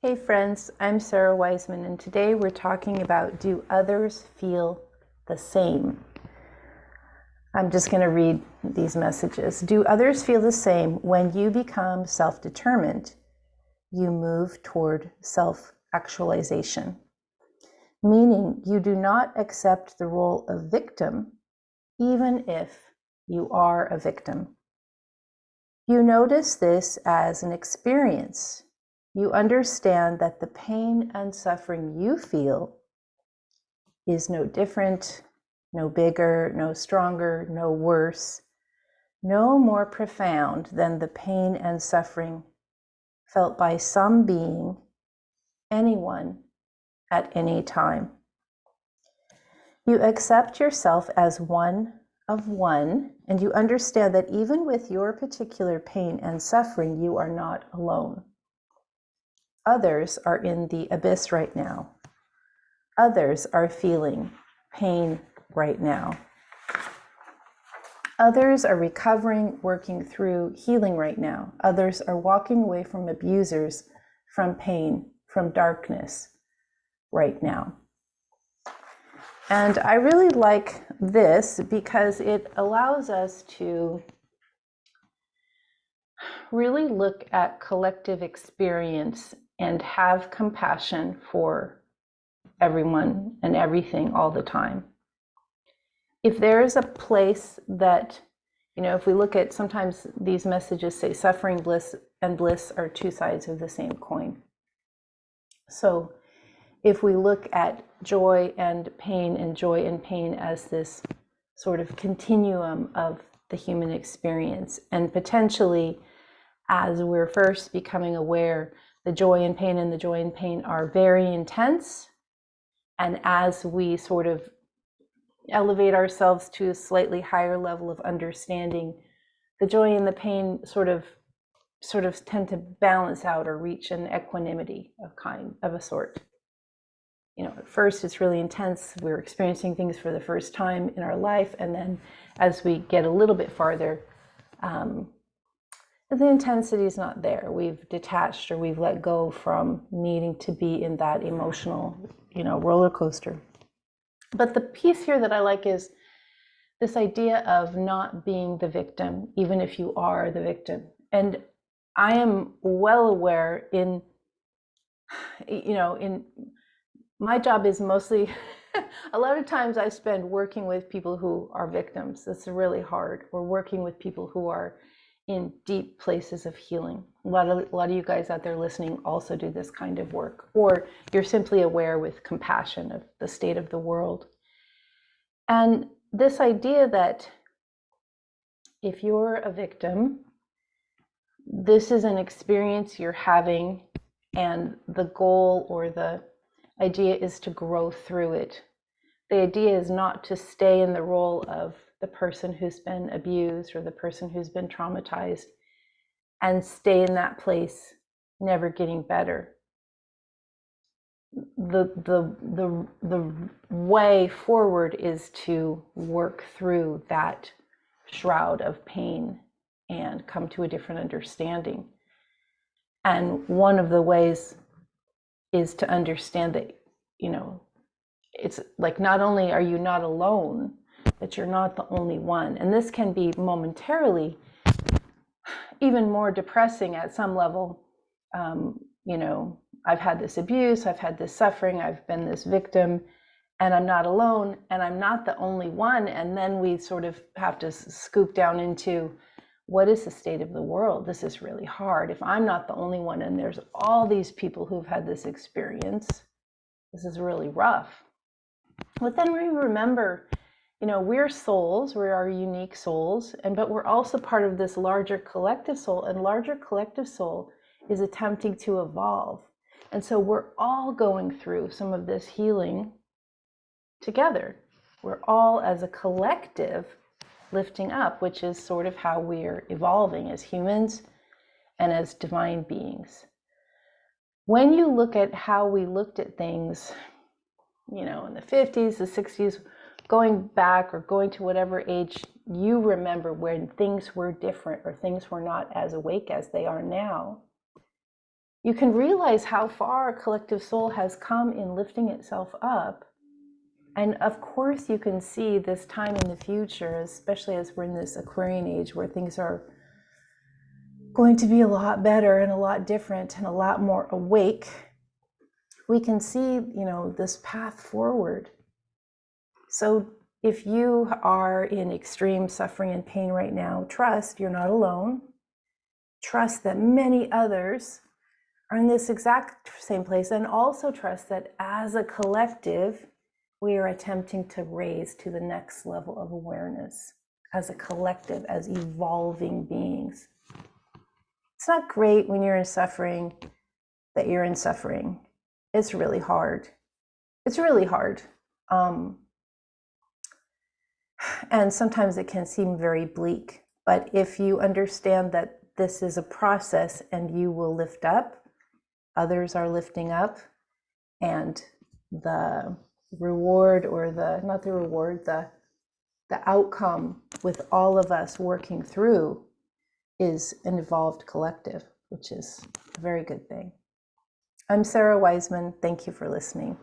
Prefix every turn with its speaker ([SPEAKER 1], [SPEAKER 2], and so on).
[SPEAKER 1] Hey friends, I'm SARA WISEMAN, and today we're talking about, do others feel the same? I'm just going to read these messages. Do others feel the same? When you become self-determined, you move toward self-actualization, meaning you do not accept the role of victim, even if you are a victim. You notice this as an experience. You understand that the pain and suffering you feel is no different, no bigger, no stronger, no worse, no more profound than the pain and suffering felt by some being, anyone, at any time. You accept yourself as one of one, and you understand that even with your particular pain and suffering, you are not alone. Others are in the abyss right now. Others are feeling pain right now. Others are recovering, working through, healing right now. Others are walking away from abusers, from pain, from darkness right now. And I really like this because it allows us to really look at collective experience and have compassion for everyone and everything all the time. If there is a place that, if we look at, sometimes these messages say suffering, bliss, and bliss are two sides of the same coin. So if we look at joy and joy and pain as this sort of continuum of the human experience, and potentially as we're first becoming aware, the joy and pain are very intense. And as we sort of elevate ourselves to a slightly higher level of understanding, the joy and the pain sort of tend to balance out or reach an equanimity of a sort. At first it's really intense. We're experiencing things for the first time in our life. And then as we get a little bit farther, the intensity is not there. We've detached, or we've let go from needing to be in that emotional, roller coaster. But the piece here that I like is this idea of not being the victim, even if you are the victim. And I am well aware in my job is mostly, a lot of times I spend working with people who are victims. It's really hard. We're working with people who are in deep places of healing. A lot of you guys out there listening also do this kind of work, or you're simply aware with compassion of the state of the world. And this idea that if you're a victim, this is an experience you're having, and the goal or the idea is to grow through it. The idea is not to stay in the role of the person who's been abused or the person who's been traumatized and stay in that place, never getting better. The way forward is to work through that shroud of pain and come to a different understanding. And one of the ways is to understand that, it's like, not only are you not alone, but you're not the only one. And this can be momentarily even more depressing at some level. I've had this abuse, I've had this suffering, I've been this victim, and I'm not alone, and I'm not the only one. And then we sort of have to scoop down into, what is the state of the world? This is really hard. If I'm not the only one, and there's all these people who've had this experience, this is really rough. But then we remember, we're souls, we're our unique souls, but we're also part of this larger collective soul, and larger collective soul is attempting to evolve. And so we're all going through some of this healing together. We're all, as a collective, lifting up, which is sort of how we're evolving as humans and as divine beings. When you look at how we looked at things, in the 50s, the 60s, going back or going to whatever age you remember when things were different or things were not as awake as they are now, you can realize how far a collective soul has come in lifting itself up. And of course, you can see this time in the future, especially as we're in this Aquarian age where things are going to be a lot better and a lot different and a lot more awake. We can see, this path forward. So if you are in extreme suffering and pain right now, trust you're not alone. Trust that many others are in this exact same place, and also trust that as a collective, we are attempting to raise to the next level of awareness as a collective, as evolving beings. It's not great when you're in suffering that you're in suffering. It's really hard. It's really hard. And sometimes it can seem very bleak. But if you understand that this is a process and you will lift up, others are lifting up, and the reward, or the outcome with all of us working through is an evolved collective, which is a very good thing. I'm SARA Wiseman. Thank you for listening.